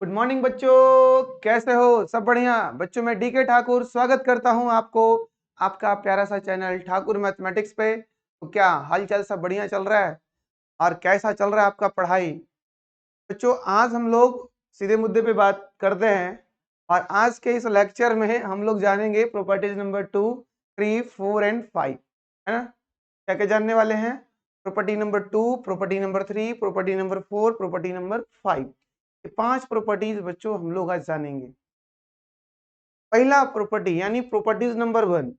Good morning बच्चों, कैसे हो? सब बढ़िया बच्चों। मैं डीके ठाकुर स्वागत करता हूं आपको आपका प्यारा सा चैनल ठाकुर मैथमेटिक्स पे। तो क्या हाल चाल सब बढ़िया चल रहा है और कैसा चल रहा है आपका पढ़ाई? बच्चों आज हम लोग सीधे मुद्दे पे बात करते हैं और आज के इस लेक्चर में हम लोग जानेंगे प्रॉपर्टीज नंबर 2, 3, 4 एंड 5, है ना? क्या क्या जानने वाले हैं? Property number 2, property number 3, property number 4, property number 5। ये 5 प्रॉपर्टीज बच्चों हम लोग आज जानेंगे। पहला प्रॉपर्टी यानी प्रॉपर्टीज नंबर 1,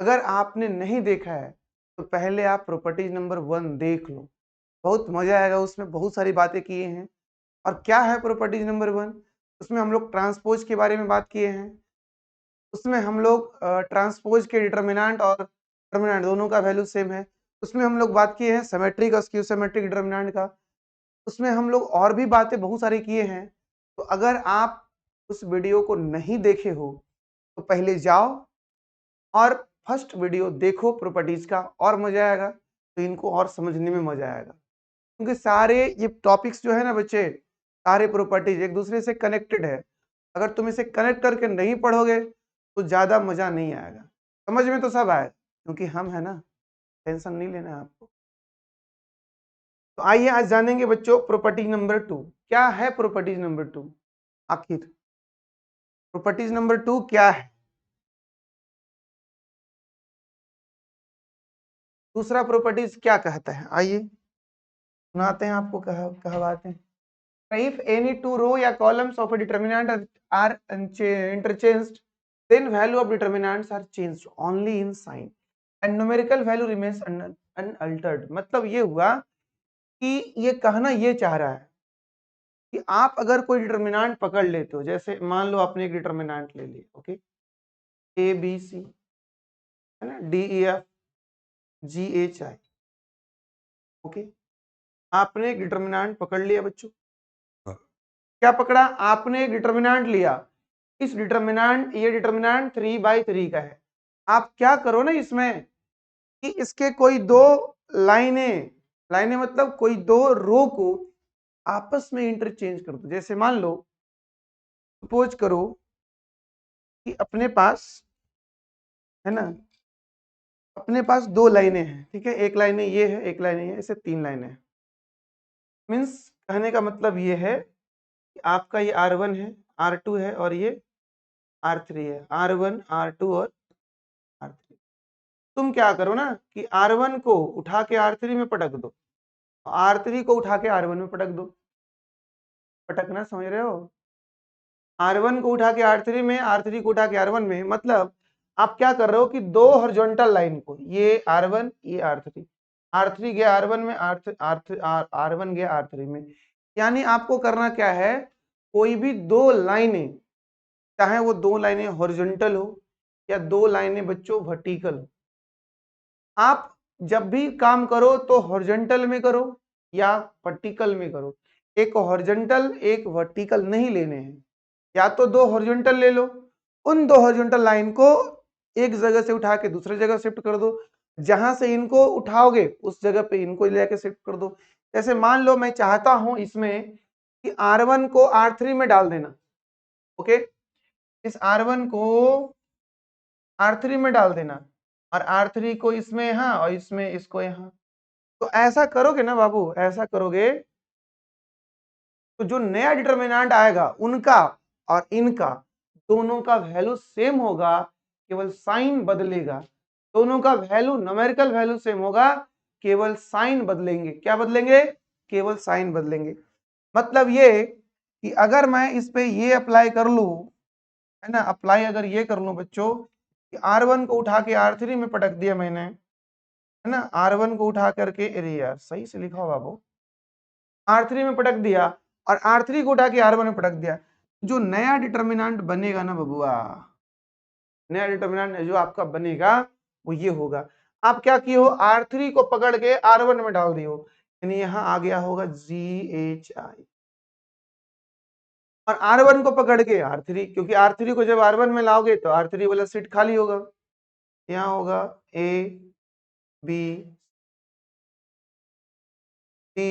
अगर आपने नहीं देखा है तो पहले आप प्रॉपर्टीज नंबर 1 देख लो, बहुत मजा आएगा। उसमें बहुत सारी बातें किए हैं। और क्या है प्रॉपर्टीज नंबर 1? उसमें हम लोग ट्रांसपोज के बारे में बात किए हैं। उसमें हम लोग ट्रांसपोज के डिटर्मिनेंट और डिटर्मिनेंट दोनों का वैल्यू सेम है। उसमें हम लोग बात किए हैं सिमेट्रिक और स्क्यू सिमेट्रिक डिटर्मिनेंट का। उसमें हम लोग और भी बातें बहुत सारी किए हैं। तो अगर आप उस वीडियो को नहीं देखे हो तो पहले जाओ और फर्स्ट वीडियो देखो प्रॉपर्टीज का, और मजा आएगा। तो इनको और समझने में मजा आएगा, क्योंकि सारे ये टॉपिक्स जो है ना बच्चे, सारे प्रॉपर्टीज एक दूसरे से कनेक्टेड है। अगर तुम इसे कनेक्ट करके नहीं पढ़ोगे तो ज्यादा मजा नहीं आएगा। समझ में तो सब आए, क्योंकि हम है ना, टेंशन नहीं लेना है आपको। तो आइए आज जानेंगे बच्चों प्रॉपर्टी नंबर 2। क्या है प्रॉपर्टीज नंबर 2? आखिर प्रॉपर्टीज नंबर 2 क्या है? दूसरा प्रॉपर्टीज क्या कहता है? आइए सुनाते हैं आपको, कहवाते हैं। If any two row या columns of a determinant are interchanged, then value of determinants are changed only in sign and numerical value remains unaltered। मतलब ये हुआ कि ये कहना ये चाह रहा है कि आप अगर कोई डिटर्मिनेंट पकड़ लेते हो, जैसे मान लो आपने एक डिटर्मिनेंट ले लिया, ओके, ए बी सी, है ना, D E F G H I, okay. आपने एक डिटर्मिनेंट पकड़ लिया बच्चों। क्या पकड़ा? आपने एक डिटर्मिनेंट लिया। इस डिटर्मिनेंट ये डिटर्मिनेंट 3/3 का है। आप क्या करो ना इसमें कि इसके कोई दो लाइनें, लाइनें मतलब कोई दो रो को आपस में इंटरचेंज कर दो। जैसे मान लो, सपोज करो कि अपने पास, है ना, अपने पास दो लाइनें हैं, ठीक है। एक लाइनें ये है, एक लाइनें ये, ऐसे 3 लाइनें हैं। मीन्स कहने का मतलब ये है कि आपका ये R1 है, R2 है और ये R3 है। R1, R2 और R3। तुम क्या करो ना कि R1 को उठा के R3 में पटक दो, R3 को उठा के R1 में पटक दो। पटकना समझ रहे हो? R1 को उठा के R3 में, R3 को उठा के R1 में। मतलब आप क्या कर रहे हो कि दो हॉरिजॉन्टल लाइन को, ये R1 ये R3, R3 गया R1 में, R1 गया R3 में। यानी आपको करना क्या है, कोई भी दो लाइनें, चाहे वो दो लाइनें हॉरिजॉन्टल हो या दो लाइनें बच्चों वर्टिकल हो, आप जब भी काम करो तो हॉरिजॉन्टल में करो या वर्टिकल में करो। एक हॉरिजॉन्टल एक वर्टिकल नहीं लेने हैं। या तो दो हॉरिजॉन्टल ले लो, उन दो हॉरिजॉन्टल लाइन को एक जगह से उठा के दूसरी जगह शिफ्ट कर दो। जहां से इनको उठाओगे उस जगह पे इनको लेके शिफ्ट कर दो। जैसे मान लो मैं चाहता हूं इसमें कि R1 को R3 में डाल देना, ओके। इस R1 को R3 में डाल देना और R3 को इसमें यहाँ और इसमें इसको यहाँ। तो ऐसा करोगे ना बाबू, ऐसा करोगे तो जो नया डिटर्मिनेंट आएगा उनका और इनका दोनों का वैल्यू सेम होगा, केवल साइन बदलेगा। दोनों का वैल्यू, न्यूमेरिकल वैल्यू सेम होगा, केवल साइन बदलेंगे। क्या बदलेंगे? केवल साइन बदलेंगे। मतलब ये कि अगर मैं इस पे ये अप्लाई कर लूं, है ना, अप्लाई अगर ये कर लूं बच्चों कि R1 को उठा के R3 में पटक दिया मैंने, है ना, R1 को उठा करके, अरे यार सही से लिखा हो बाबू, R3 में पटक दिया और R3 को उठा के R1 में पटक दिया। जो नया डिटर्मिनेंट बनेगा ना बबुआ, नया डिटर्मिनेंट जो आपका बनेगा वो ये होगा। आप क्या किए हो, R3 को पकड़ के R1 में डाल दिए हो, यानी यहां आ गया होगा GHI। और R1 को पकड़ के R3, क्योंकि R3 को जब R1 में लाओगे तो R3 वाला सीट खाली होगा। यहाँ होगा A B C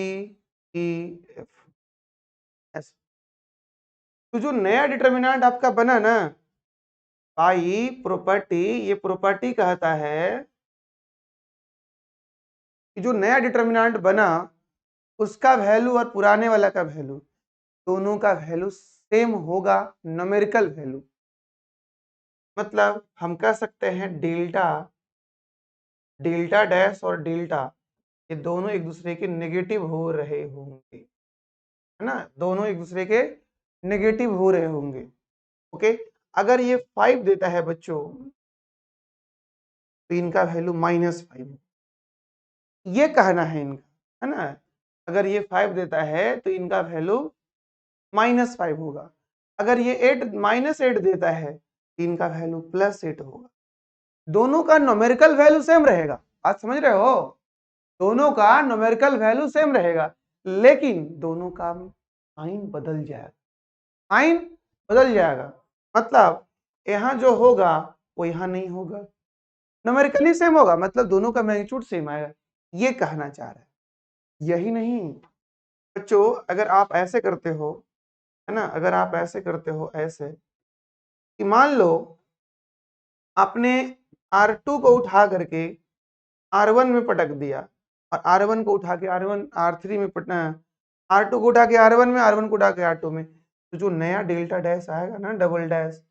E F, ऐसे तो जो नया डिटर्मिनेंट आपका बना ना भाई प्रॉपर्टी, ये प्रॉपर्टी कहता है कि जो नया डिटर्मिनेंट बना उसका वैल्यू और पुराने वाला का वैल्यू दोनों का वैल्यू सेम होगा, न्यूमेरिकल वैल्यू। मतलब हम कह सकते हैं डेल्टा, डेल्टा डैश और डेल्टा ये दोनों एक दूसरे के नेगेटिव हो रहे होंगे, है ना, दोनों एक दूसरे के नेगेटिव हो रहे होंगे। ओके, अगर ये 5 देता है बच्चों तो इनका वैल्यू -5, ये कहना है इनका, है ना। अगर ये 5 देता है तो इनका वैल्यू -5 होगा। अगर ये 8 -8 देता है तो इनका वैल्यू +8 होगा। दोनों का न्यूमेरिकल वैल्यू सेम रहेगा, आज समझ रहे हो, दोनों का न्यूमेरिकल वैल्यू सेम रहेगा, लेकिन दोनों का साइन बदल जाएगा, साइन बदल जाएगा। मतलब यहाँ जो होगा वो यहाँ नहीं होगा, न्यूमेरिकली सेम होगा, मतलब दोनों का मैग्नीट्यूड सेम आएगा, ये कहना चाह रहा है। यही नहीं बच्चों, अगर आप ऐसे करते हो, है ना, अगर आप ऐसे करते हो ऐसे कि मान लो आपने R2 को उठा करके R1 में पटक दिया और R1 को उठा के R3 में पटना, R2 को उठा के R1 में, R1 को उठा के R2 में, तो जो नया डेल्टा डैश आएगा ना, डबल डैश,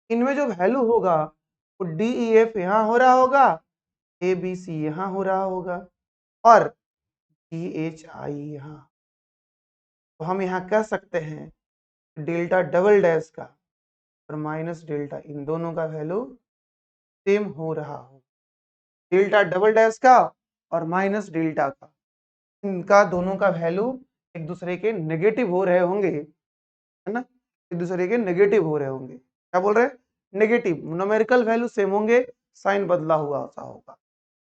इनमें जो वैल्यू होगा वो DEF यहाँ हो रहा होगा, ABC यहाँ हो रहा होगा और DHI यहाँ। तो हम यहाँ कह सकते हैं डेल्टा डबल डैश का और माइनस डेल्टा इन दोनों का वैल्यू सेम हो रहा हो, डेल्टा डबल डैश का और माइनस डेल्टा का, इनका दोनों का वैल्यू एक दूसरे के नेगेटिव हो रहे होंगे, है ना, एक दूसरे के नेगेटिव हो रहे होंगे। क्या बोल रहे हैं? नेगेटिव, न्यूमेरिकल वैल्यू सेम होंगे, साइन बदला हुआ सा होगा।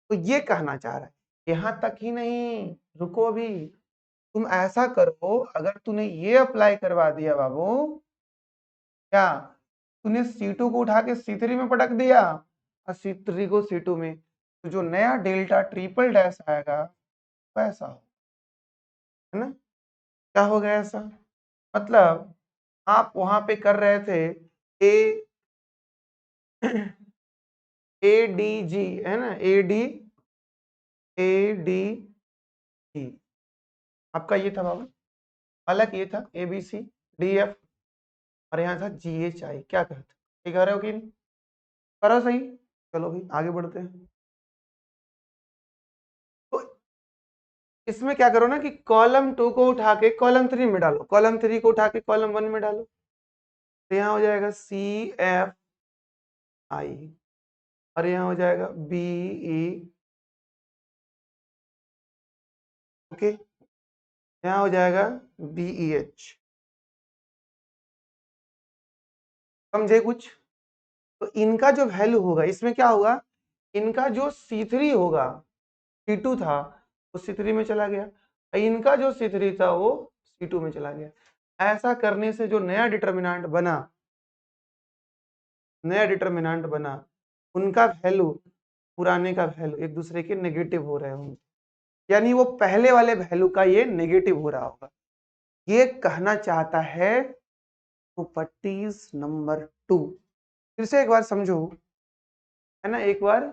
तो ये कहना चाह रहा है। यहां तक ही नहीं, रुको अभी, तुम ऐसा करो, अगर तूने ये अप्लाई करवा दिया बाबू, क्या तूने C2 को उठा के C3 में पटक दिया और C3 को C2 में, तो जो नया डेल्टा ट्रिपल डैश आएगा वैसा हो, है ना। क्या हो गया ऐसा, मतलब आप वहां पे कर रहे थे ए ADG, है ना, ADG आपका ये था बाबू, अलग ये था ABCDF और यहाँ था GHI। क्या कहते, ठीक कह रहे हो कि नहीं, करो सही। चलो भाई आगे बढ़ते हैं। तो इसमें क्या करो ना कि कॉलम 2 को उठा के कॉलम 3 में डालो, कॉलम 3 को उठा के कॉलम 1 में डालो, तो यहाँ हो जाएगा CFI और यहाँ हो जाएगा BE, ओके, यहाँ हो जाएगा BEH। समझे कुछ? तो इनका जो वैल्यू होगा इसमें क्या होगा, इनका जो C3 होगा, C2 था वो C3 में चला गया, इनका जो C3 था वो C2 में चला गया। ऐसा करने से जो नया डिटर्मिनेंट बना, नया डिटर्मिनेंट बना, उनका वैल्यू पुराने का वैल्यू एक दूसरे के नेगेटिव हो रहे होंगे, यानी वो पहले वाले वैल्यू का ये नेगेटिव हो रहा होगा। ये कहना चाहता है प्रॉपर्टीज नंबर 2। फिर से एक बार समझो, है ना, एक बार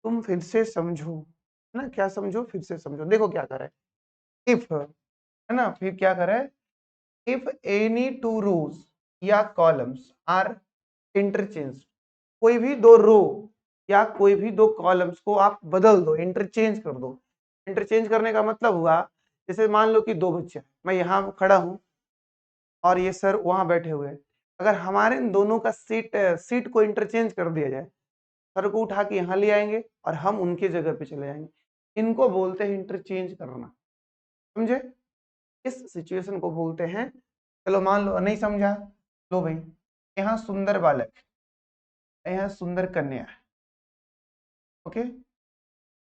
तुम फिर से समझो, है ना, क्या समझो, फिर से समझो। देखो क्या करे, इफ, है ना, फिर क्या करे, इफ एनी टू रोज या कॉलम्स आर इंटरचेंज, कोई भी दो रो या कोई भी दो कॉलम्स को आप बदल दो, इंटरचेंज कर दो। इंटरचेंज करने का मतलब हुआ, जैसे मान लो कि दो बच्चे, मैं यहाँ खड़ा हूँ और ये सर वहां बैठे हुए हैं, अगर हमारे इन दोनों का सीट को इंटरचेंज कर दिया जाए, सर को उठा के यहाँ ले आएंगे और हम उनके जगह पे चले जाएंगे, इनको बोलते हैं इंटरचेंज करना। समझे? इस सिचुएशन को बोलते हैं, चलो मान लो नहीं समझा, लो भाई, यहाँ सुंदर बालक, यहाँ सुंदर कन्या है, ओके,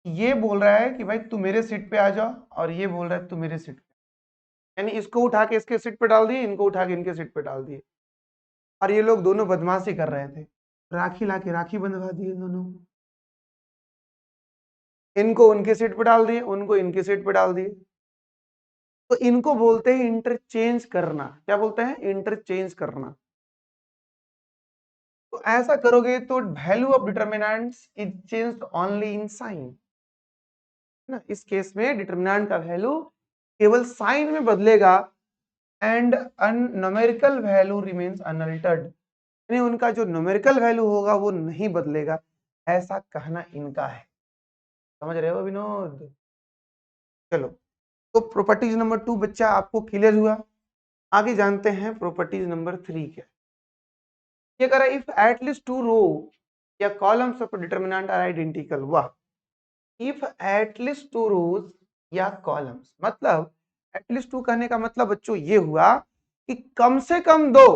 ये बोल रहा है कि भाई तू मेरे सीट पे आ जाओ और ये बोल रहा है तू मेरे सीट पे, यानी इसको उठा के इसके सीट पे डाल दिए, इनको उठा के इनके सीट पे डाल दिए, और ये लोग दोनों बदमाशी कर रहे थे, राखी लाके राखी बंधवा दिए दोनों, इनको उनके सीट पे डाल दिए, उनको इनके सीट पे डाल दिए। तो इनको बोलते हैं इंटरचेंज करना। क्या बोलते हैं? इंटरचेंज करना। तो ऐसा करोगे तो value of determinants is changed only in sign ना। इस केस में डिटर्मिनेंट का वैल्यू केवल साइन में बदलेगा and numerical value remains unaltered, यानी उनका जो न्यूमेरिकल वैल्यू होगा वो नहीं बदलेगा, ऐसा कहना इनका है। समझ रहे हो विनोद? चलो, तो प्रॉपर्टीज नंबर 2 बच्चा आपको क्लियर हुआ। आगे जानते हैं प्रॉपर्टीज नंबर 3 क्या। ये कह रहा है इफ एटलीस्ट टू रो या columns of determinant are identical. वाह, इफ एटलीस्ट टू रोज या कॉलम्स, मतलब एटलीस्ट टू कहने का मतलब बच्चों ये हुआ कि कम से कम दो,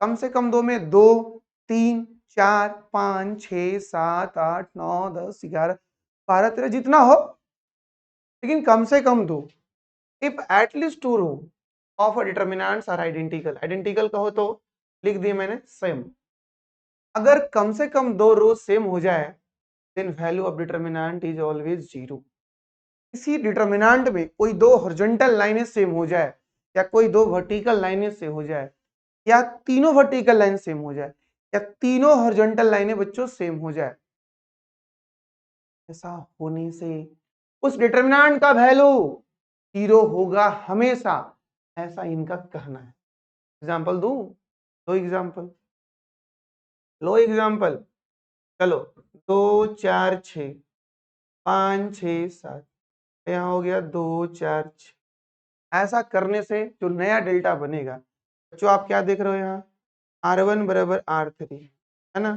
कम से कम दो में 2, 3, 4, 5, 6, 7, 8, 9, 10, 11, 12, 13 जितना हो, लेकिन कम से कम दो। If at least two row of determinants are identical, identical कहो तो लिख दिए मैंने सेम। अगर कम से कम दो रो सेम हो जाए then value of determinant is always zero. किसी डिटर्मिनेंट में कोई दो हॉरिजॉन्टल लाइनें सेम हो जाए या कोई दो वर्टिकल लाइनें से हो जाए या तीनों वर्टिकल लाइन सेम हो जाए या तीनों हॉरिजॉन्टल लाइनें बच्चों सेम हो जाए, ऐसा होने से उस डिटर्मिनेंट का वैल्यू जीरो होगा हमेशा, ऐसा इनका कहना है। एग्जांपल दूं? दो एग्जांपल, लो एग्जांपल। चलो, 2, 4, 6, 5, 6, 7, यहाँ हो गया 2, 4, 6। ऐसा करने से जो नया डेल्टा बनेगा बच्चों, आप क्या देख रहे हो यहाँ, R1 बराबर R3 है ना,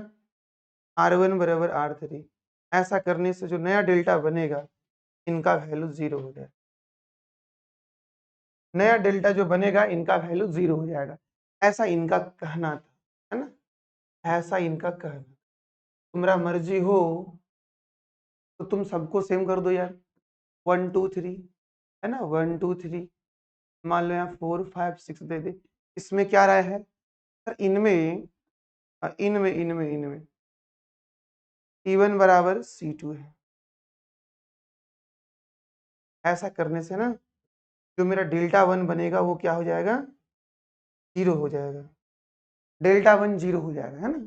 R1 बराबर R3। ऐसा करने से जो नया डेल्टा बनेगा इनका वैल्यू जीरो हो जाएगा। नया डेल्टा जो बनेगा इनका वैल्यू जीरो हो जाएगा, ऐसा इनका कहना था, है ना, ऐसा इनका कहना। तुम्हारा मर्जी हो तो तुम सबको सेम कर दो यार, 1 2 3 है ना, 1 2 3, मान लो यहाँ 4 5 6 दे दे। इसमें क्या राय है सर? इनमें इनमें इनमें इनमें C1 बराबर C2 है। ऐसा करने से ना जो मेरा डेल्टा 1 बनेगा वो क्या हो जाएगा, जीरो हो जाएगा। डेल्टा 1 जीरो हो जाएगा, है ना,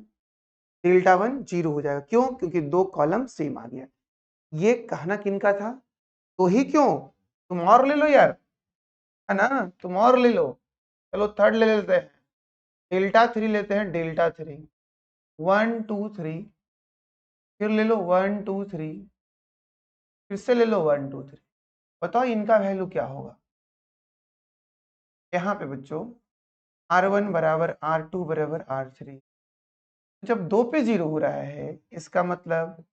डेल्टा 1 जीरो हो जाएगा। क्यों? क्योंकि दो कॉलम सेम आ गया। ये कहना किनका था? तो ही क्यों, तुम और ले लो यार, है ना, तुम और ले लो। चलो थर्ड ले लेते हैं, डेल्टा 3 लेते हैं, डेल्टा 3, 1 2 3, फिर ले लो 1 2 3, फिर से ले लो 1 2 3। बताओ इनका वैल्यू क्या होगा? यहाँ पे बच्चों R1 बराबर R2 बराबर R3, जब दो पे जीरो हो रहा है इसका मतलब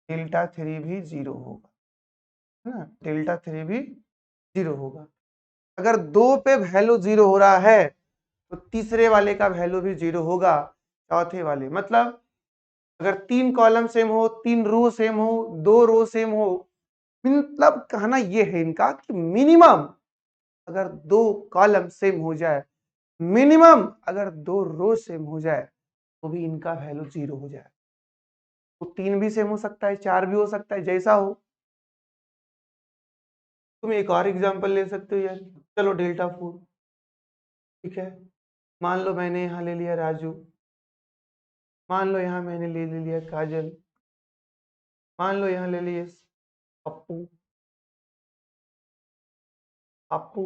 डेल्टा 3 भी जीरो होगा, है ना, डेल्टा 3 भी जीरो होगा। अगर दो पे वैल्यू जीरो हो रहा है तो तीसरे वाले का वैल्यू भी जीरो होगा, चौथे वाले, मतलब अगर 3 कॉलम सेम हो, 3 रो सेम हो, 2 रो सेम हो, मतलब कहना यह है इनका कि मिनिमम अगर दो कॉलम सेम हो जाए, मिनिमम अगर दो रो सेम हो जाए तो भी इनका वैल्यू जीरो हो जाए। तो 3 भी सेम हो सकता है, 4 भी हो सकता है, जैसा हो। तुम एक और एग्जांपल ले सकते हो यार। चलो डेल्टा 4, ठीक है, मान लो मैंने यहाँ ले लिया राजू, मान लो यहाँ मैंने ले लिया काजल, मान लो यहाँ ले लिए पप्पू, पप्पू,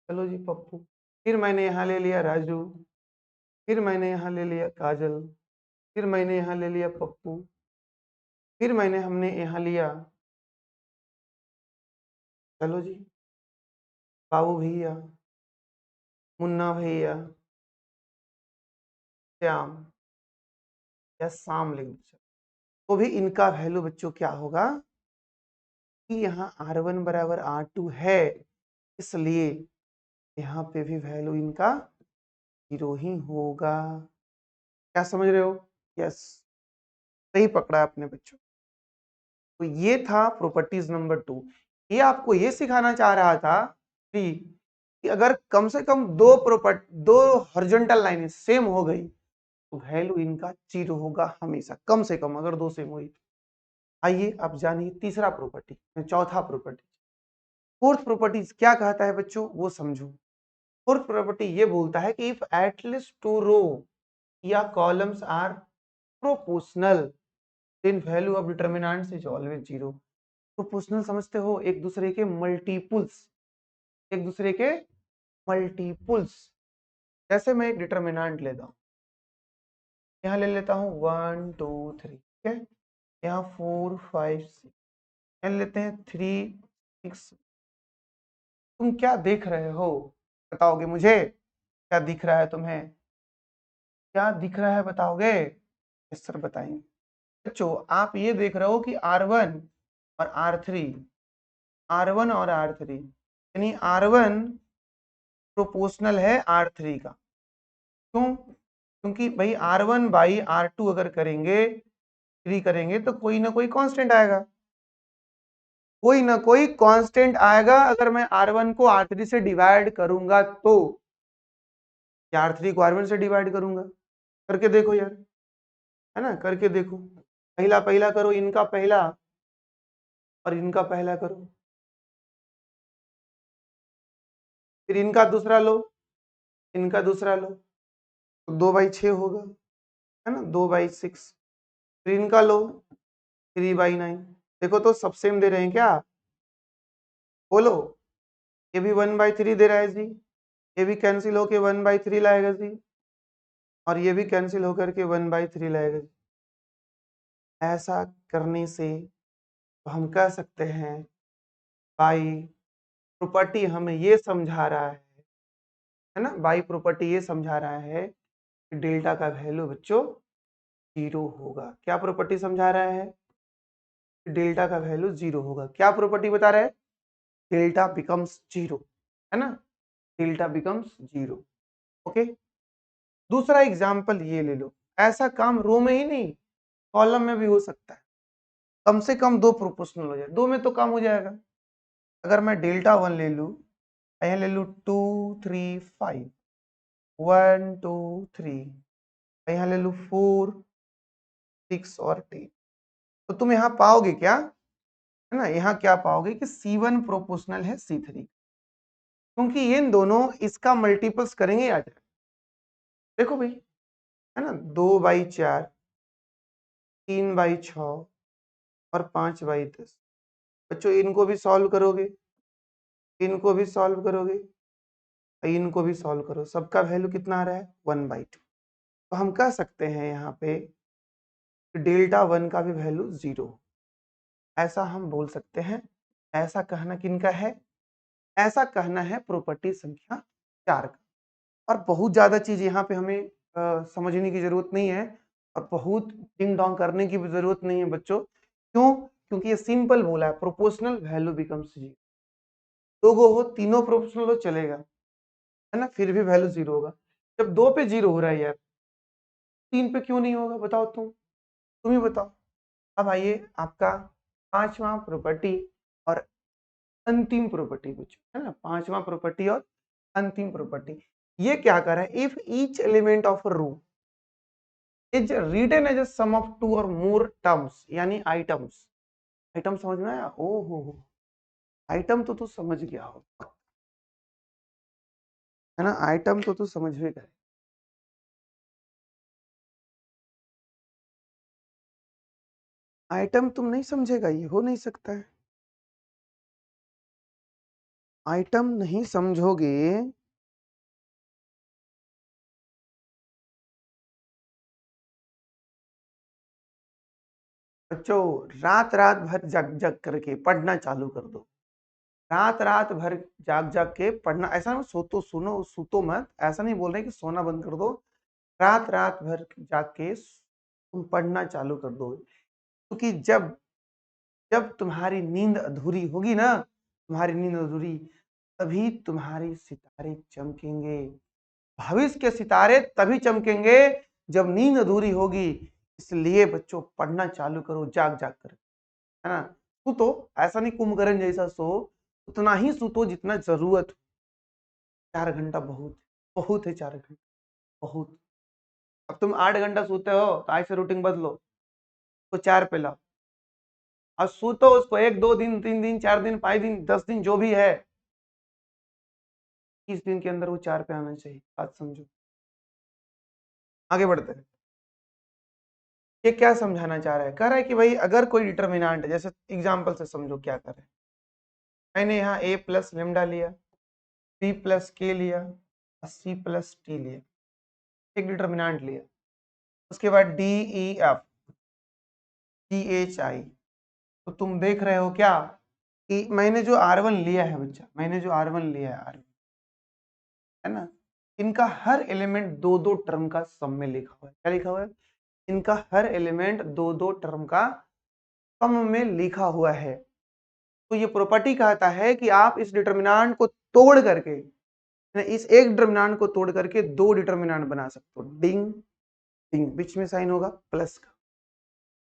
चलो जी पप्पू, फिर मैंने यहाँ ले लिया राजू, फिर मैंने यहाँ ले लिया काजल, फिर मैंने यहाँ ले लिया पप्पू, फिर हमने यहाँ लिया, चलो जी, बाबू भैया, मुन्ना भैया, श्याम या शाम लिख दो। तो भी इनका वैल्यू बच्चों क्या होगा कि यहाँ R1 बराबर R2 है, इसलिए यहाँ पे भी वैल्यू इनका जीरो ही होगा। क्या समझ रहे हो? यस, सही पकड़ा आपने बच्चों। तो ये था प्रॉपर्टीज नंबर 2। ये आपको ये सिखाना चाह रहा था कि अगर कम से कम दो हॉरिजॉन्टल लाइनें सेम हो गई तो वैल्यू इनका जीरो होगा हमेशा, कम से कम अगर दो सेम हुई। आइए आप जानिए तीसरा प्रॉपर्टी, चौथा प्रॉपर्टी। फोर्थ प्रॉपर्टीज क्या कहता है बच्चों, वो समझो। फोर्थ प्रॉपर्टी ये बोलता है कि इफ एटलीस्ट टू रो या columns are proportional then value of determinants is always zero. Proportional समझते हो, एक दूसरे के मल्टीपुल्स, एक दूसरे के मल्टीपुल्स। जैसे मैं एक डिटर्मिनेंट लेता हूँ, यहाँ ले लेता हूँ 1 2 3, ठीक है, यहाँ 4 5 6, यहाँ लेते हैं 3 6। तुम क्या देख रहे हो, बताओगे मुझे, क्या दिख रहा है तुम्हें, क्या दिख रहा है बताओगे? यस सर बताएंगे। बच्चों आप ये देख रहे हो कि R1 और R3, R1 और R3, यानी R1 प्रोपोर्शनल है R3 का। क्यों? क्योंकि भाई R1 बाई R2 अगर करेंगे, 3 करेंगे तो कोई ना कोई कांस्टेंट आएगा, कोई ना कोई कांस्टेंट आएगा। अगर मैं R1 को R3 से डिवाइड करूंगा तो, या R3 को R1 से डिवाइड करूंगा, करके देखो यार, है ना, करके देखो। पहला पहला करो, इनका पहला और इनका पहला करो, फिर इनका दूसरा लो, इनका दूसरा लो, तो 2/6 होगा, है ना, 2/6। फिर इनका लो, 3/9। देखो तो सब सेम दे रहे हैं क्या, बोलो। ये भी 1/3 दे रहा है जी, ये भी कैंसिल होके 1/3 लाएगा जी, और ये भी कैंसिल होकर के 1/3 लाएगा जी। ऐसा करने से तो हम कह सकते हैं बाई प्रॉपर्टी हमें ये समझा रहा है ना, बाई प्रॉपर्टी ये समझा रहा है कि डेल्टा का वैल्यू बच्चों 0 होगा। क्या प्रॉपर्टी समझा रहा है? डेल्टा का वैल्यू 0 होगा। क्या प्रॉपर्टी बता रहा है? डेल्टा बिकम्स 0, है ना, डेल्टा बिकम्स 0। ओके, दूसरा एग्जाम्पल ये ले लो, ऐसा काम रो में ही नहीं कॉलम में भी हो सकता है। कम से कम 2 प्रोपोर्शनल हो जाए, 2 में तो काम हो जाएगा। अगर मैं डेल्टा 1 ले लूं, यहाँ ले लूं 2 3 5, 1 2 3, यहाँ ले लूं 4 6 और 10, तो तुम यहाँ पाओगे क्या, है ना, यहाँ क्या पाओगे कि C1 प्रोपोर्शनल है C3, क्योंकि ये इन दोनों इसका मल्टीपल्स करेंगे आ जाए। देखो भाई, है ना, 2/4, 3/6 और 5/10। बच्चों इनको भी सॉल्व करोगे, इनको भी सॉल्व करोगे, इनको भी सॉल्व करो, सबका वैल्यू कितना आ रहा है 1/2। तो हम कह सकते हैं यहाँ पे डेल्टा 1 का भी वैल्यू 0, ऐसा हम बोल सकते हैं। ऐसा कहना किनका है? ऐसा कहना है प्रॉपर्टी संख्या 4 का। और बहुत ज्यादा चीज यहाँ पे हमें समझने की जरूरत नहीं है, और बहुत डिंग डोंग करने की भी जरूरत नहीं है बच्चों। क्यों? क्योंकि ये सिंपल बोला है, प्रोपोर्शनल वैल्यू बिकम्स 0। दो गो हो, तीनों प्रोपोर्शनल हो, चलेगा, है ना, फिर भी वैल्यू 0 होगा। जब 2 पे 0 हो रहा है यार, 3 पे क्यों नहीं होगा बताओ, तुम ही बताओ। अब आइए आपका पांचवा प्रॉपर्टी और अंतिम प्रॉपर्टी कुछ, है ना, पांचवा प्रॉपर्टी और अंतिम प्रॉपर्टी। ये क्या कर रहा है? If each element of a row is written as a sum of 2 और मोर टर्म्स, यानी आइटम्स। आइटम समझ में आया? ओ हो, आइटम तो तू समझ गया हो, है ना, आइटम तो तू समझ में गए। आइटम तुम नहीं समझेगा, ये हो नहीं सकता है। आइटम नहीं समझोगे बच्चों, रात रात भर जग जग करके पढ़ना चालू कर दो। रात रात भर जाग जाग के पढ़ना, ऐसा ना सोतो सुनो सुतो मत, ऐसा नहीं बोल रहे कि सोना बंद कर दो। रात रात भर जाग के तुम पढ़ना चालू कर दो, क्योंकि जब जब तुम्हारी नींद अधूरी होगी ना, तुम्हारी नींद अधूरी, तभी तुम्हारे सितारे चमकेंगे। भविष्य के सितारे तभी चमकेंगे जब नींद अधूरी होगी। इसलिए बच्चों पढ़ना चालू करो जाग जाग कर, है ना। सुतो, ऐसा नहीं कुंभकर्ण जैसा सो, उतना ही सुतो जितना जरूरत हो। 4 घंटा बहुत, बहुत है 4 घंटा, बहुत। अब तुम 8 घंटा सोते हो तो आज से रूटीन बदलो, तो 4 पे लाओ, और सूतो उसको 1 2 दिन 3 दिन 4 दिन 5 दिन 10 दिन जो भी है, 30 दिन के अंदर वो 4 पे आना चाहिए। बात समझो, आगे बढ़ते हैं। ये क्या समझाना चाह रहा है? कह रहा है कि भाई अगर कोई डिटर्मिनेंट, जैसे एग्जांपल से समझो क्या कर रहे हैं। मैंने यहाँ a प्लस लेमडा लिया, b प्लस के लिया, c प्लस टी लिया, एक डिटर्मिनेंट लिया। उसके बाद d e f g h i, तो तुम देख रहे हो क्या कि मैंने जो R1 लिया है बच्चा, मैंने जो R1 लिया है R1, है ना, इनका हर एलिमेंट दो दो टर्म का सम में लिखा हुआ है। क्या लिखा हुआ है? इनका हर एलिमेंट दो दो टर्म का सम में लिखा हुआ है। तो ये प्रॉपर्टी कहता है कि आप इस डिटर्मिनेंट को तोड़ करके, इस एक डिटर्मिनेंट को तोड़ करके दो डिटर्मिनेंट बना सकते हो। डिंग डिंग, बीच में साइन होगा प्लस का।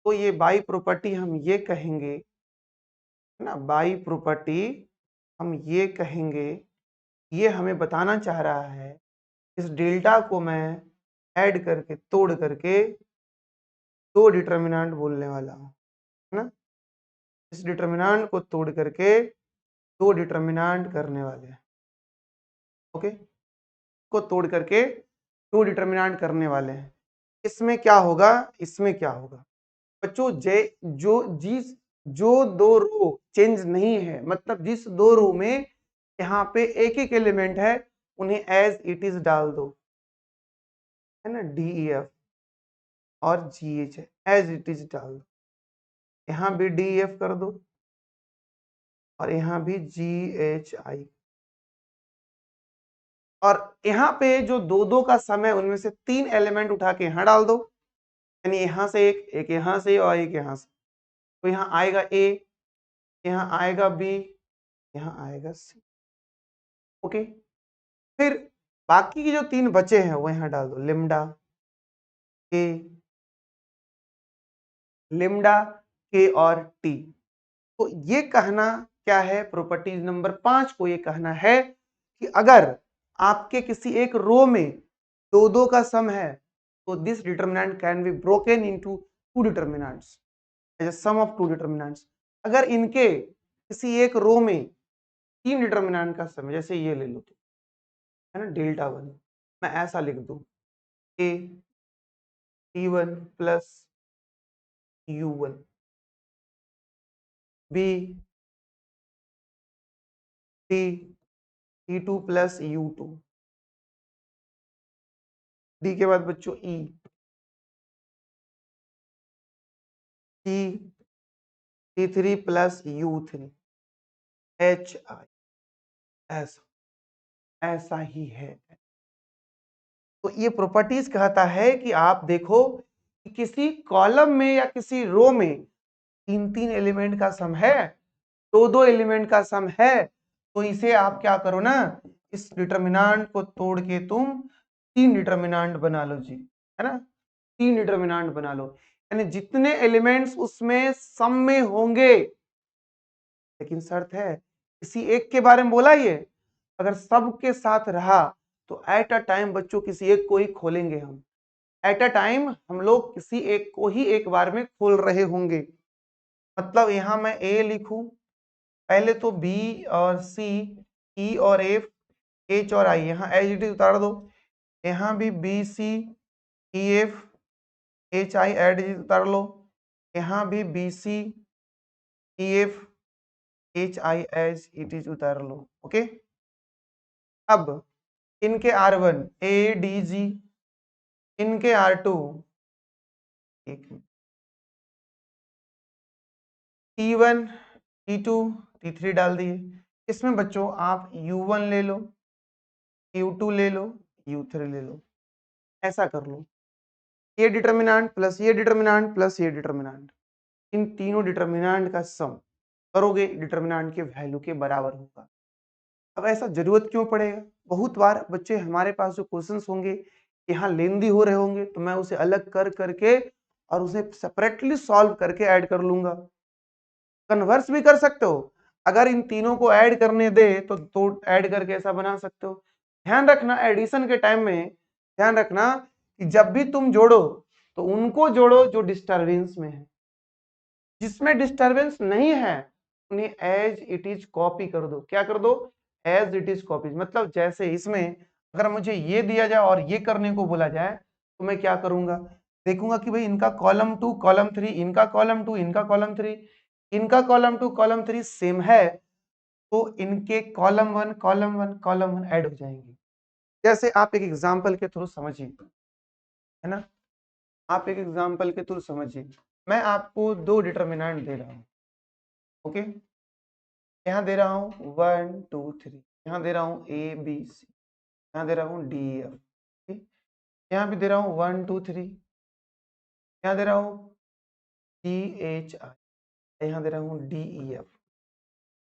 तो ये बाई प्रॉपर्टी हम ये कहेंगे, है ना, बाई प्रॉपर्टी हम ये कहेंगे, ये हमें बताना चाह रहा है इस डेल्टा को मैं ऐड करके तोड़ करके दो डिटर्मिनेंट बोलने वाला हूं, है ना। इस डिटर्मिनेंट को तोड़ करके दो डिटर्मिनेंट करने वाले हैं। ओके, को तोड़ करके दो डिटर्मिनेंट करने वाले हैं। इसमें क्या होगा, इसमें क्या होगा बच्चों, जो दो रो चेंज नहीं है, मतलब जिस दो रो में यहाँ पे एक एक एलिमेंट है, उन्हें एज इट इज डाल दो, है ना, डी ई एफ और जी एच है, एज इट इज डाल दो। यहाँ भी डी ई एफ कर दो और यहाँ भी जी एच आई, और यहाँ पे जो दो दो का सम है उनमें से तीन एलिमेंट उठा के यहाँ डाल दो, यानी यहाँ से एक यहाँ से और एक यहाँ से। तो यहाँ आएगा ए, यहाँ आएगा बी, यहाँ आएगा सी। ओके, फिर बाकी के जो तीन बचे हैं वो यहाँ डाल दो, लिम्डा के, लिम्डा के और टी। तो ये कहना क्या है, प्रॉपर्टीज नंबर 5 को ये कहना है कि अगर आपके किसी एक रो में दो दो का सम है, तो this determinant can be broken into two determinants as a sum of two determinants. अगर इनके किसी एक रो में तीन डिटर्मिनेंट का सम, जैसे ये ले लो, है ना, डेल्टा वन, मैं ऐसा लिख दूं ए T1 plus U1, B T T2 plus U2, D के बाद बच्चों E T T3 plus U3, H I, ऐसा ऐसा ही है। तो ये प्रॉपर्टीज कहता है कि आप देखो कि किसी कॉलम में या किसी रो में तीन तीन एलिमेंट का सम है, दो दो एलिमेंट का सम है, तो इसे आप क्या करो ना, इस डिटर्मिनेंट को तोड़ के तुम तीन डिटर्मिनेंट बना लो जी, है ना, तीन डिटर्मिनेंट बना लो, यानी जितने एलिमेंट्स उसमें सम में होंगे, लेकिन शर्त है किसी एक के बारे में बोला ये, अगर सबके साथ रहा तो एट अ टाइम बच्चों किसी एक को ही खोलेंगे हम, एट अ टाइम हम लोग किसी एक को ही एक बार में खोल रहे होंगे। मतलब यहां मैं ए लिखूं, पहले तो बी और सी, ई और एफ, एच और आई, यहाँ एच इट उतार दो, यहाँ भी B C E F H I एड उतार लो, यहाँ भी B C E F H I H it is उतार लो। ओके, अब इनके R1 ए डी जी, इनके R2 एक T1 T2 T3 डाल दिए। इसमें बच्चों आप U1 ले लो, U2 ले लो, U3 ले लो, ऐसा कर लो। ये डिटर्मिनेंट प्लस ये डिटर्मिनेंट प्लस ये डिटर्मिनेंट, इन तीनों डिटर्मिनेंट का सम करोगे, डिटर्मिनेंट के वैल्यू के बराबर होगा। अब ऐसा जरूरत क्यों पड़ेगा? बहुत बार बच्चे हमारे पास जो क्वेश्चंस होंगे यहाँ लेंदी हो रहे होंगे, तो मैं उसे अलग कर करके और उसे सेपरेटली सॉल्व करके ऐड कर लूंगा। कन्वर्स भी कर सकते हो, अगर इन तीनों को ऐड करने दे तो ऐड करके ऐसा बना सकते हो। ध्यान रखना एडिशन के टाइम में, ध्यान रखना कि जब भी तुम जोड़ो तो उनको जोड़ो जो डिस्टर्बेंस में है, जिसमें डिस्टरबेंस नहीं है उन्हें एज इट इज कॉपी कर दो। क्या कर दो? As it is copy. मतलब जैसे इसमें अगर मुझे ये दिया जाए और ये करने को बोला जाए तो मैं क्या करूंगा? देखूंगा कि भाई इनका कॉलम 2 कॉलम 3, इनका कॉलम 2 इनका कॉलम 3, इनका कॉलम 2 कॉलम 3 सेम है तो इनके कॉलम 1 कॉलम 1 कॉलम 1 ऐड हो जाएंगे। जैसे आप एक एग्जांपल के थ्रू समझिए, है ना, आप एक एग्जांपल के थ्रू समझिए। मैं आपको दो डिटर्मिनेंट दे रहा हूं, ओके। यहाँ दे रहा हूँ 1 2 3, यहाँ दे रहा हूँ ए बी सी, यहाँ दे रहा हूँ डी एफ, यहाँ भी दे रहा हूँ 1 2 3, यहाँ दे रहा हूँ सी एच आई, यहाँ दे रहा हूँ डी ई एफ,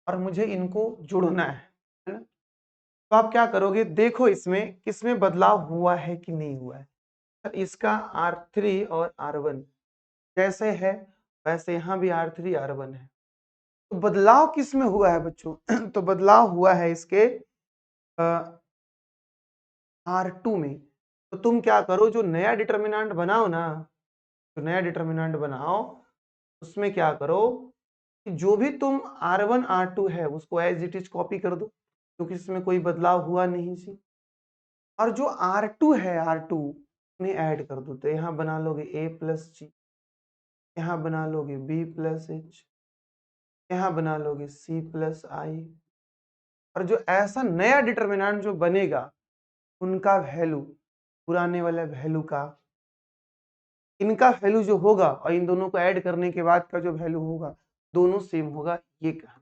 और मुझे इनको जोड़ना है ना। तो आप क्या करोगे? देखो इसमें किसमें बदलाव हुआ है कि नहीं हुआ है। तो इसका R3 और R1 जैसे है वैसे यहाँ भी R3 R1 है। तो बदलाव किस में हुआ है बच्चों? तो बदलाव हुआ है इसके R2 में। तो तुम क्या करो, जो नया डिटर्मिनेंट बनाओ ना, जो नया डिटर्मिनेंट बनाओ उसमें क्या करो कि जो भी तुम R1 R2 है उसको एज इट इज कॉपी कर दो क्योंकि इसमें कोई बदलाव हुआ नहीं सी। और जो R2 है R2 उन्हें ऐड कर दो। तो यहाँ बना लोगे A प्लस जी, यहाँ बना लोगे B प्लस एच, यहाँ बना लोगे C प्लस आई। और जो ऐसा नया डिटर्मिनेंट जो बनेगा उनका वैल्यू पुराने वाले वैल्यू का, इनका वैल्यू जो होगा और इन दोनों को ऐड करने के बाद का जो वैल्यू होगा दोनों सेम होगा। ये कहा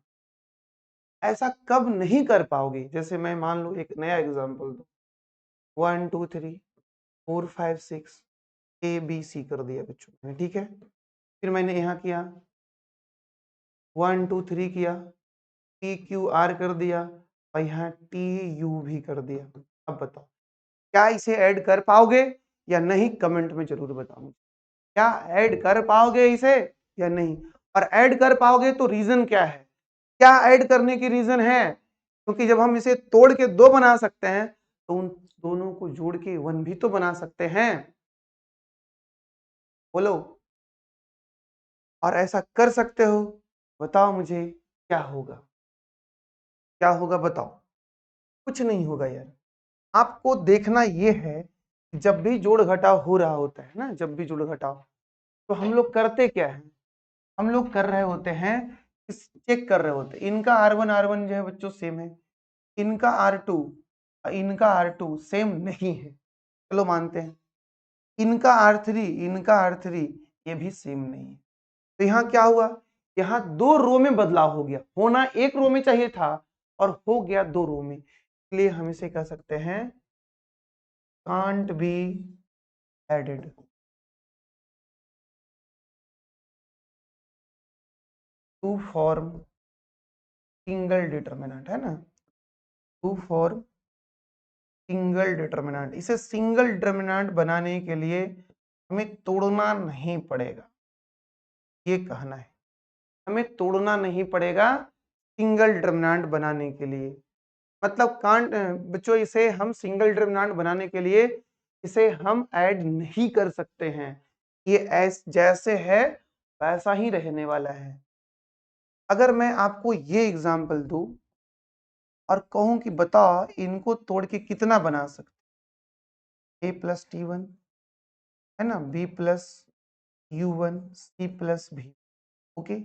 ऐसा कब नहीं कर पाओगे? जैसे मैं मान लो एक नया एग्जांपल दो, 1 2 3 4 5 6 ए बी सी कर दिया बच्चों ने, ठीक है। फिर मैंने यहाँ किया 1 2 3 किया, टी क्यू आर कर दिया और यहाँ टी यू भी कर दिया। अब बताओ क्या इसे ऐड कर पाओगे या नहीं? कमेंट में जरूर बताओ क्या ऐड कर पाओगे इसे या नहीं। और ऐड कर पाओगे तो रीजन क्या है? क्या ऐड करने की रीजन है? क्योंकि जब हम इसे तोड़ के दो बना सकते हैं तो उन दोनों को जोड़ के 1 भी तो बना सकते हैं। बोलो, और ऐसा कर सकते हो? बताओ मुझे क्या होगा? क्या होगा बताओ? कुछ नहीं होगा यार। आपको देखना यह है जब भी जोड़ घटाव हो रहा होता है ना, जब भी जोड़ घटाव तो हम लोग करते क्या है? हम लोग कर रहे होते हैं, चेक कर रहे होते हैं इनका R1 जो है बच्चों सेम है, इनका R2 इनका R2 सेम नहीं है, चलो मानते हैं। इनका R3 ये भी सेम नहीं है। तो यहाँ क्या हुआ? यहाँ दो रो में बदलाव हो गया। होना एक रो में चाहिए था और हो गया दो रो में, इसलिए हम इसे कह सकते हैं can't be added. To form single determinant, है ना, टू फॉर्म सिंगल डिटर्मिनेंट। इसे सिंगल डिटर्मिनेंट बनाने के लिए हमें तोड़ना नहीं पड़ेगा, ये कहना है। हमें तोड़ना नहीं पड़ेगा सिंगल डिटर्मिनेंट बनाने के लिए। मतलब कांट बच्चों इसे हम सिंगल डिटर्मिनेंट बनाने के लिए इसे हम ऐड नहीं कर सकते हैं। ये जैसे है वैसा ही रहने वाला है। अगर मैं आपको ये एग्जांपल दूं और कहूं कि बताओ इनको तोड़ के कितना बना सकते, a प्लस T1 है ना, b plus U1 c plus भी, ओके,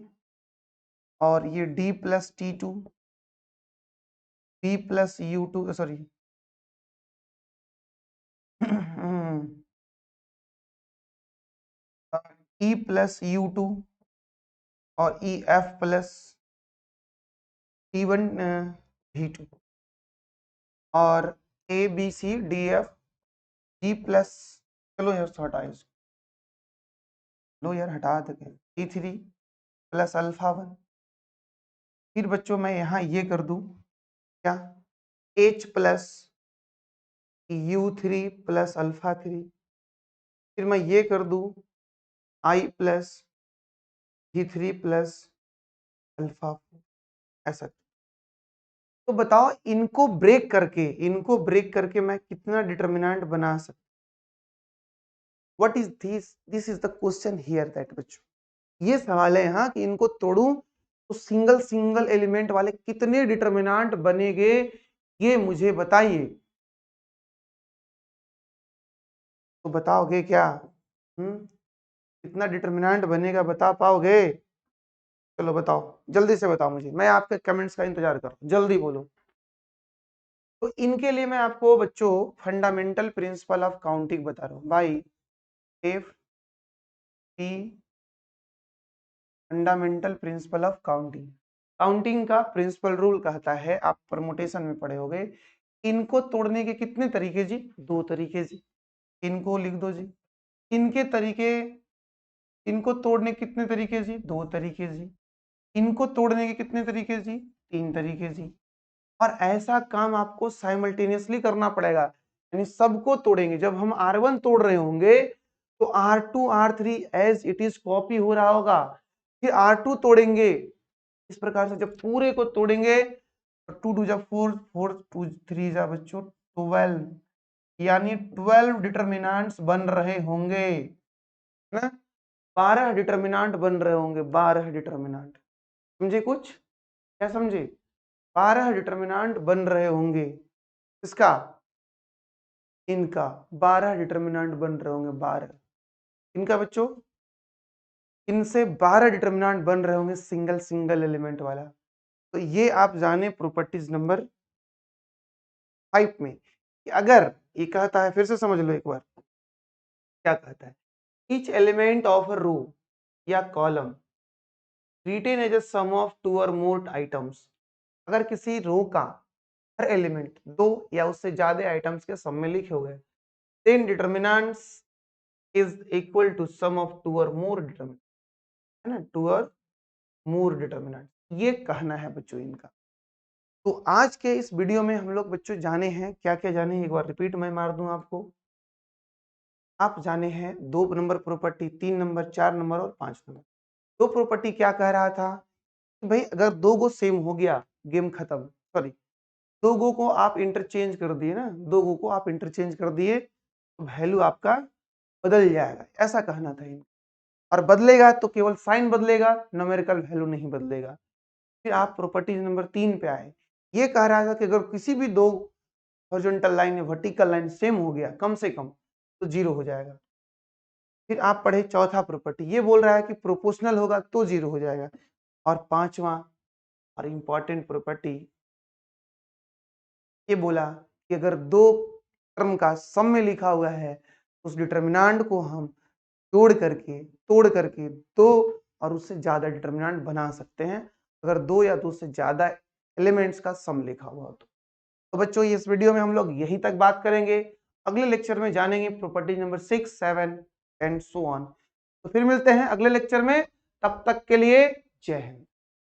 और ये d plus T2 b plus U2 sorry e plus U2 और E F plus T1 V2 और A B C D F G plus, चलो यार हटा इसको, लो यार हटा देंगे, T3 प्लस अल्फा 1। फिर बच्चों मैं यहाँ ये कर दूं क्या, H plus U3 plus alpha 3। फिर मैं ये कर दूं I plus G3 plus alpha 4, ऐसा। तो बताओ इनको ब्रेक करके मैं कितना डिटर्मिनेंट बना सकता? What is this is the question here that बच्चों। ये सवाल है यहाँ कि इनको तोड़ूं तो सिंगल सिंगल एलिमेंट वाले कितने डिटर्मिनेंट बनेंगे, ये मुझे बताइए। तो बताओगे क्या? कितना डिटर्मिनेंट बनेगा, बता पाओगे? चलो बताओ, जल्दी से बताओ मुझे, मैं आपके कमेंट्स का इंतजार कर रहा हूं, जल्दी बोलो। तो इनके लिए मैं आपको बच्चों फंडामेंटल प्रिंसिपल ऑफ काउंटिंग बता रहा हूं भाई। F T fundamental principle of counting. Counting का प्रिंसिपल रूल कहता है, आप परमुटेशन में पढ़े होगे, इनको तोड़ने के कितने तरीके जी? दो तरीके जी। इनको लिख दो जी। इनके तरीके, इनको तोड़ने के कितने तरीके जी? दो तरीके जी। इनको तोड़ने के कितने तरीके जी? तीन तरीके जी। और ऐसा काम आपको साइमल्टेनियसली करना पड़ेगा, यानी सबको तोड़ेंगे। जब हम R1 तोड़ रहे होंगे तो R2 R3 as it is copy हो रहा होगा, फिर R2 तोड़ेंगे। इस प्रकार से जब पूरे को तोड़ेंगे तो 2 2 जा 4, 4 2 3 जा बच्चों 12, यानी 12 डिटर्मिनेंट्स बन रहे होंगे, है ना? 12 डिटर्मिनेंट बन रहे होंगे, 12 डिटर्मिनेंट। समझे कुछ? क्या समझे? 12 डिटर्मिनेंट बन रहे होंगे। इसका, इनका 12 डिटर्मिनेंट बन रहे होंगे, 12 इनका बच्चों, इनसे 12 डिटर्मिनेंट बन रहे होंगे सिंगल सिंगल एलिमेंट वाला। तो ये आप जाने प्रॉपर्टीज नंबर 5 में कि अगर ये कहता है, फिर से समझ लो एक बार क्या कहता है, each element of a row या column written as a sum of two और मोर आइटम्स। अगर किसी रो का हर एलिमेंट दो या उससे ज्यादा आइटम्स के सम में लिखे हुए, then determinants is equal to sum of two और मोर डिटर्मिनेंट, है ना, टू और मोर डिटर्मिनेंट, ये कहना है बच्चों इनका। तो आज के इस वीडियो में हम लोग बच्चों जाने हैं, क्या क्या जाने हैं, एक बार रिपीट मैं मार दूं आपको। आप जाने हैं 2 नंबर प्रॉपर्टी, 3 नंबर, 4 नंबर और 5 नंबर। दो प्रॉपर्टी क्या कह रहा था कि भाई अगर दो गो सेम हो गया, गेम खत्म। सॉरी, दो गो को आप इंटरचेंज कर दिए ना, दो गो को आप इंटरचेंज कर दिए तो वैल्यू आपका बदल जाएगा, ऐसा कहना था इनका। और बदलेगा तो केवल साइन बदलेगा, न्यूमेरिकल वैल्यू नहीं बदलेगा। फिर आप प्रॉपर्टी नंबर 3 पे आए, ये कह रहा था कि अगर किसी भी दो हॉरिजॉन्टल लाइन या वर्टिकल लाइन सेम हो गया कम से कम तो जीरो हो जाएगा। फिर आप पढ़े चौथा प्रॉपर्टी, ये बोल रहा है कि प्रोपोर्शनल होगा तो जीरो हो जाएगा। और पांचवा और इंपॉर्टेंट प्रॉपर्टी ये बोला कि अगर दो टर्म का सम में लिखा हुआ है, उस डिटर्मिनेंट को हम तोड़ करके दो और उससे ज्यादा डिटर्मिनेंट बना सकते हैं, अगर दो या दो से ज्यादा एलिमेंट्स का सम लिखा हुआ हो तो बच्चों इस वीडियो में हम लोग यहीं तक बात करेंगे। अगले लेक्चर में जानेंगे property number 6, 7 and so on. तो फिर मिलते हैं अगले लेक्चर में, तब तक के लिए जय हिंद।